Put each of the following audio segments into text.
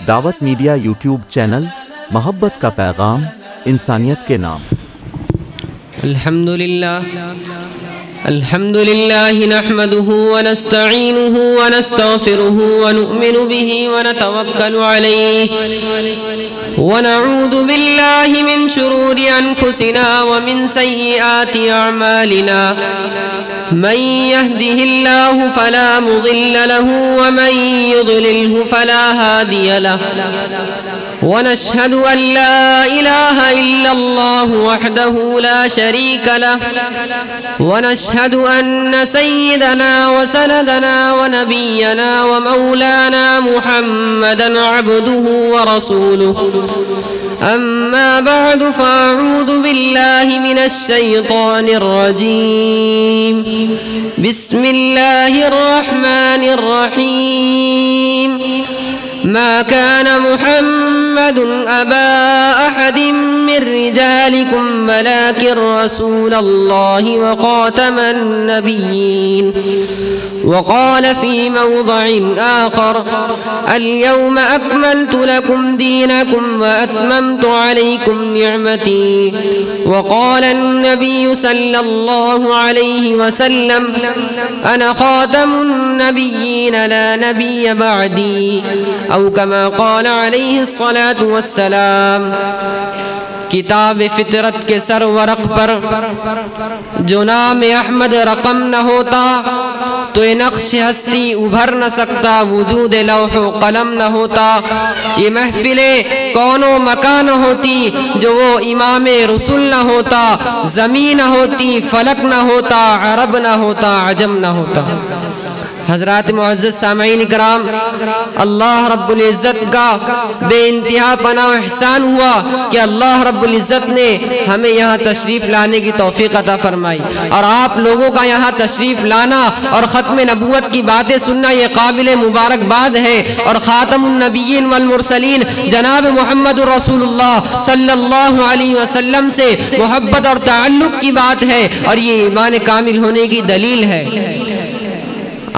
دعوت media YouTube channel, محبت کا پیغام، انسانیت کے نام۔ الحمد لله نحمده ونستعينه ونستغفره ونؤمن به ونتوكل عليه ونعوذ بالله من شرور أنفسنا ومن سيئات أعمالنا من يهده الله فلا مضل له ومن يضلله فلا هادي له ونشهد أن لا إله إلا الله وحده لا شريك له ونشهد أن سيدنا وسندنا ونبينا ومولانا محمدا عبده ورسوله أما بعد فأعوذ بالله من الشيطان الرجيم بسم الله الرحمن الرحيم ما كان محمد أبا أحد من رجالكم ولكن رسول الله وخاتم النبيين وقال في موضع آخر اليوم أكملت لكم دينكم وأتممت عليكم نعمتي وقال النبي صلى الله عليه وسلم أنا خاتم النبيين لا نبي بعدي أو كما قال عليه الصلاة والسلام۔ کتاب فطرت کے سرورق پر جو نام احمد رقم نہ ہوتا تو یہ نقش ہستی ابھر نہ سکتا، وجود لوح و قلم نہ ہوتا، یہ محفل کون و مکان نہ ہوتی جو وہ امام رسول نہ ہوتا، زمین نہ ہوتی، فلک نہ ہوتا، عرب نہ ہوتا، عجم نہ ہوتا۔ حضرات معزز سامعین اکرام، اللہ رب العزت کا بے انتہا پناہ و احسان ہوا کہ اللہ رب العزت نے ہمیں یہاں تشریف لانے کی توفیق عطا فرمائی، اور آپ لوگوں کا یہاں تشریف لانا اور ختم نبوت کی باتیں سننا یہ قابل مبارکباد ہے، اور خاتم النبیین والمرسلین جناب محمد رسول اللہ صلی اللہ علیہ وسلم سے محبت اور تعلق کی بات ہے، اور یہ ایمان کامل ہونے کی دلیل ہے۔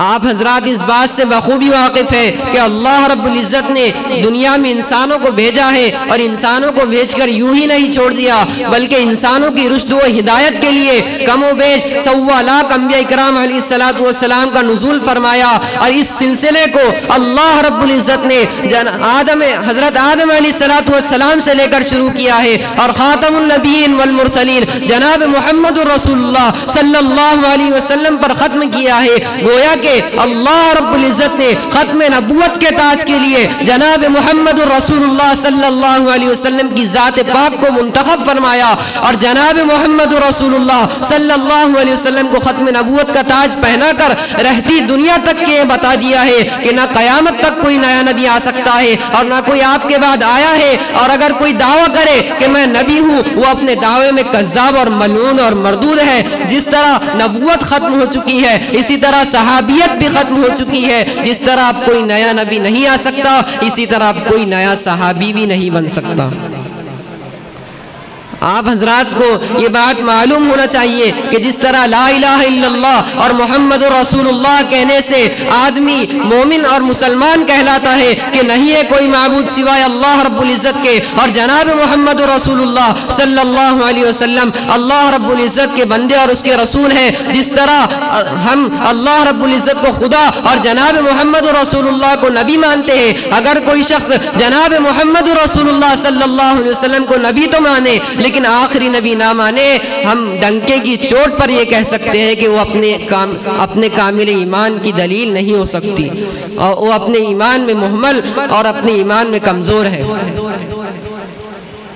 آپ حضرات اس بات سے بخوبی واقف ہے کہ اللہ رب العزت نے دنیا میں انسانوں کو بھیجا ہے، اور انسانوں کو بھیج کر یوں ہی نہیں چھوڑ دیا بلکہ انسانوں کی رشد و ہدایت کے لیے کم و بیش 1.25 لاکھ انبیاء اکرام علیہ السلام کا نزول فرمایا، اور اس سلسلے کو اللہ رب العزت نے حضرت آدم علیہ السلام سے لے کر شروع کیا ہے، اور خاتم النبیین والمرسلین جناب محمد رسول اللہ صلی اللہ علیہ وسلم پر ختم کیا ہے۔ گویا کہ اللہ رب العزت نے ختم نبوت کے تاج کے لیے جناب محمد رسول اللہ صلی اللہ علیہ وسلم کی ذات پاک کو منتخب فرمایا، اور جناب محمد رسول اللہ صلی اللہ علیہ وسلم کو ختم نبوت کا تاج پہنا کر رہتی دنیا تک یہ بتا دیا ہے کہ نہ قیامت تک کوئی نیا نبی آ سکتا ہے، اور نہ کوئی آپ کے بعد آیا ہے، اور اگر کوئی دعویٰ کرے کہ میں نبی ہوں وہ اپنے دعوے میں کذاب اور ملعون اور مردود ہے۔ جس طرح نبوت ختم ہو چکی ہے اسی طرح صحابیت بھی ختم ہو چکی ہے، جس طرح اب کوئی نیا نبی نہیں آ سکتا اسی طرح اب کوئی نیا صحابی بھی نہیں بن سکتا۔ آپ حضرات کو یہ بات معلوم ہونا چاہیے کہ جس طرح لا الہ الا اللہ اور محمد رسول اللہ کہنے سے آدمی مومن اور مسلمان کہلاتا ہے کہ نہیں ہے کوئی معبود سوائے اللہ رب العزت کے، اور جناب محمد رسول اللہ صلی اللہ علیہ وسلم اللہ رب العزت کے بندے اور اس کے رسول ہیں، جس طرح ہم اللہ رب العزت کو خدا اور جناب محمد رسول اللہ کو نبی مانتے ہیں۔ اگر کوئی شخص جناب محمد رسول اللہ صلی اللہ علیہ وسلم کو نبی تو مانے لیکن آخری نبی نہ مانے، ہم ڈنکے کی چوٹ پر یہ کہہ سکتے ہیں کہ وہ اپنے کامل ایمان کی دلیل نہیں ہو سکتی، اور وہ اپنے ایمان میں محمل اور اپنے ایمان میں کمزور ہے۔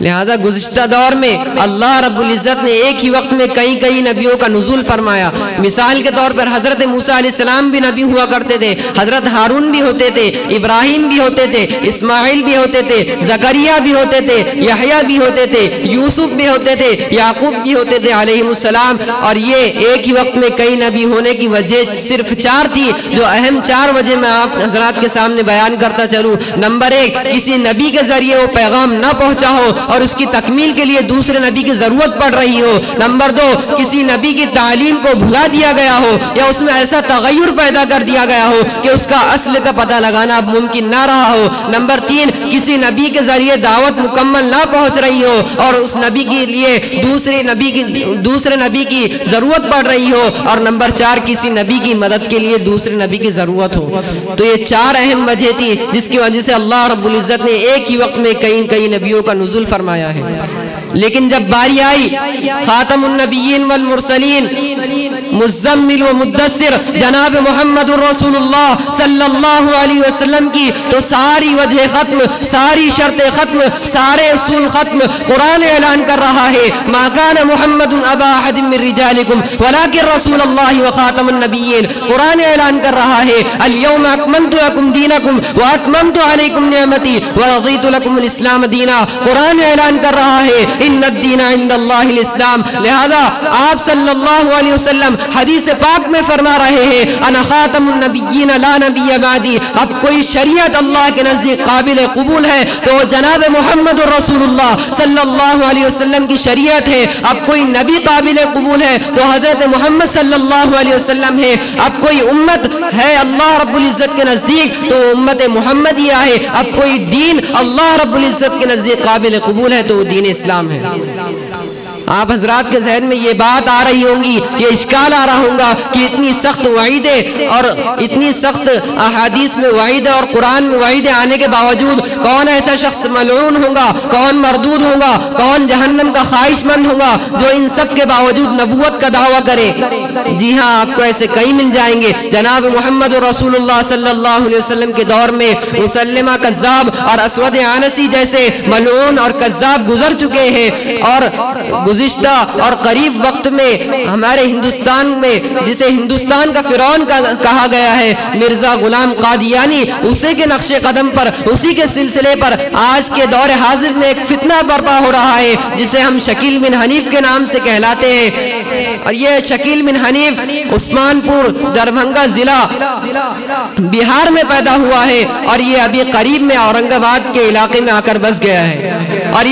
لہذا گزشتہ دور میں اللہ رب العزت نے ایک ہی وقت میں کئی نبیوں کا نزول فرمایا۔ مثال کے طور پر حضرت موسیٰ علیہ السلام بھی نبی ہوا کرتے تھے، حضرت ہارون بھی ہوتے تھے، ابراہیم بھی ہوتے تھے، اسماعیل بھی ہوتے تھے، زکریا بھی ہوتے تھے، یحییٰ بھی ہوتے تھے، یوسف بھی ہوتے تھے، یعقوب بھی ہوتے تھے علیہ السلام۔ اور یہ ایک ہی وقت میں کئی نبی ہونے کی وجہ صرف 4 تھی، جو اہم 4 وجہ میں آپ حضرات کے سامنے بیان کرتا چلوں۔ نمبر 1، کسی نبی کے ذریعے وہ پیغام نہ پہنچا ہو اور اس کی تکمیل کے لیے دوسرے نبی کی ضرورت پڑ رہی ہو۔ نمبر 2، کسی نبی کی تعلیم کو بھلا دیا گیا ہو یا اس میں ایسا تغیر پیدا کر دیا گیا ہو کہ اس کا اصل کا پتہ لگانا اب ممکن نہ رہا ہو۔ نمبر 3، کسی نبی کے ذریعے دعوت مکمل نہ پہنچ رہی ہو اور اس نبی کے لیے دوسرے نبی کی ضرورت پڑ رہی ہو۔ اور نمبر 4، کسی نبی کی مدد کے لیے دوسرے نبی کی ضرورت ہو۔ تو یہ 4 اہم وجہ تھی جس کی وجہ سے اللہ رب العزت نے ایک ہی وقت میں کئی نبیوں کا نزول فرمایا ہے۔ لیکن جب باری آئی خاتم النبیین والمرسلین مزمل و مدثر جناب محمد الرسول اللہ صلی اللہ علیہ وسلم کی، تو ساری وجہ ختم، ساری شرط ختم، سارے اصول ختم۔ قرآن اعلان کر رہا ہے ما کان محمد ابا احد من رجالکم ولکن رسول اللہ وخاتم النبیین۔ قرآن اعلان کر رہا ہے الیوم اکملت لکم دینکم واتممت علیکم نعمتی ورضیت لکم الاسلام دینا۔ قرآن اعلان کر رہا ہے ان الدین عند اللہ الاسلام۔ لہذا آپ صلی اللہ علیہ وسلم حدیث پاک میں فرما رہے ہیں انا خاتم النبیین لا نبی بعدی۔ اب کوئی شریعت اللہ کے نزدیک قابل قبول ہے تو جناب محمد الرسول اللہ صلی اللہ علیہ وسلم کی شریعت ہے۔ اب کوئی نبی قابل قبول ہے تو حضرت محمد صلی اللہ علیہ وسلم ہے۔ اب کوئی امت ہے اللہ رب العزت کے نزدیک تو امت محمدیہ ہے۔ اب کوئی دین اللہ رب العزت کے نزدیک قابل قبول ہے تو وہ دین اسلام ہے۔ آپ حضرات کے ذہن میں یہ بات آ رہی ہوں گی، یہ اشکال آ رہا ہوگا کہ اتنی سخت وعیدیں اور اتنی سخت احادیث میں وعیدیں اور قرآن میں وعیدیں آنے کے باوجود کون ایسا شخص ملعون ہوگا، کون مردود ہوگا، کون جہنم کا خواہش مند ہوگا جو ان سب کے باوجود نبوت کا دعویٰ کرے؟ جی ہاں، آپ کو ایسے کئی مل جائیں گے۔ جناب محمد رسول اللہ صلی اللہ علیہ وسلم کے دور میں مسلمہ کذاب اور اسود عنسی جیسے ملعون اور کذاب گزر چکے ہیں، اور گزشتہ اور قریب وقت میں ہمارے ہندوستان میں جسے ہندوستان کا فرعون کہا گیا ہے مرزا غلام قادیانی، اسی کے نقش قدم پر، اسی کے سلسلے پر آج کے دور حاضر میں ایک فتنہ برپا ہو رہا ہے جسے ہم شکیل بن حنیف کے نام سے کہلاتے ہیں۔ اور یہ شکیل بن حنیف عثمان پور دربھنگا ضلع بہار میں پیدا ہوا ہے اور یہ ابھی قریب میں اورنگ آباد کے علاقے میں آ کر بس گیا ہے، اور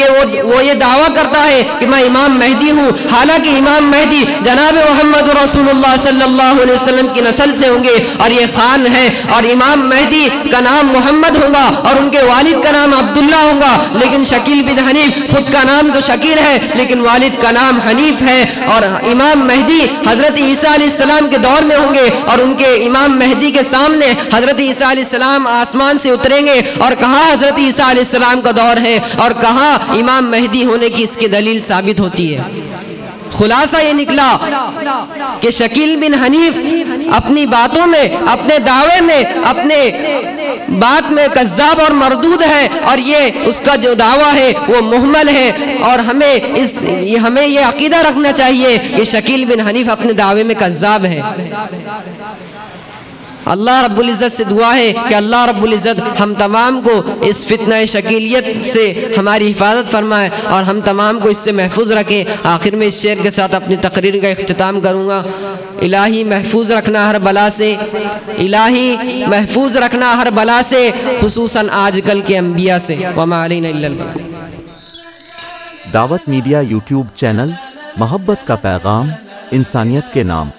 وہ یہ دعویٰ کرتا ہے کہ میں امام مہدی ہوں، حالانکہ امام مہدی جناب محمد رسول اللہ صلی اللہ علیہ وسلم کی نسل سے ہوں گے اور یہ خان ہے، اور امام مہدی کا نام محمد ہوگا اور ان کے والد کا نام عبداللہ ہوگا، لیکن شکیل بن حنیف خود کا نام تو شکیل ہے لیکن والد کا نام حنیف ہے، اور امام مہدی حضرت عیسیٰ علیہ السلام کے دور میں ہوں گے، اور ان کے امام مہدی کے سامنے حضرت عیسیٰ علیہ السلام آسمان سے اتریں گے، اور کہاں حضرت عیسیٰ علیہ السلام کا دور ہے اور کہاں امام مہدی ہونے کی اس کی دلیل ثابت ہوتی ہے۔ خلاصہ یہ نکلا کہ شکیل بن حنیف اپنی باتوں میں، اپنے دعوے میں، اپنے بات میں کذاب اور مردود ہے، اور یہ اس کا جو دعویٰ ہے وہ محمل ہے، اور ہمیں یہ عقیدہ رکھنا چاہیے کہ شکیل بن حنیف اپنے دعوے میں کذاب ہے۔ اللہ رب العزت سے دعا ہے کہ اللہ رب العزت ہم تمام کو اس فتنہ شکیلیت سے ہماری حفاظت فرمائے اور ہم تمام کو اس سے محفوظ رکھے۔ آخر میں اس شعر کے ساتھ اپنی تقریر کا اختتام کروں گا۔ الہی محفوظ رکھنا ہر بلا سے، الہی محفوظ رکھنا ہر بلا سے، خصوصاً آج کل کے انبیاء سے۔ وما علینا الا البلاغ۔ دعوت میڈیا یوٹیوب چینل، محبت کا پیغام، انسانیت کے نام۔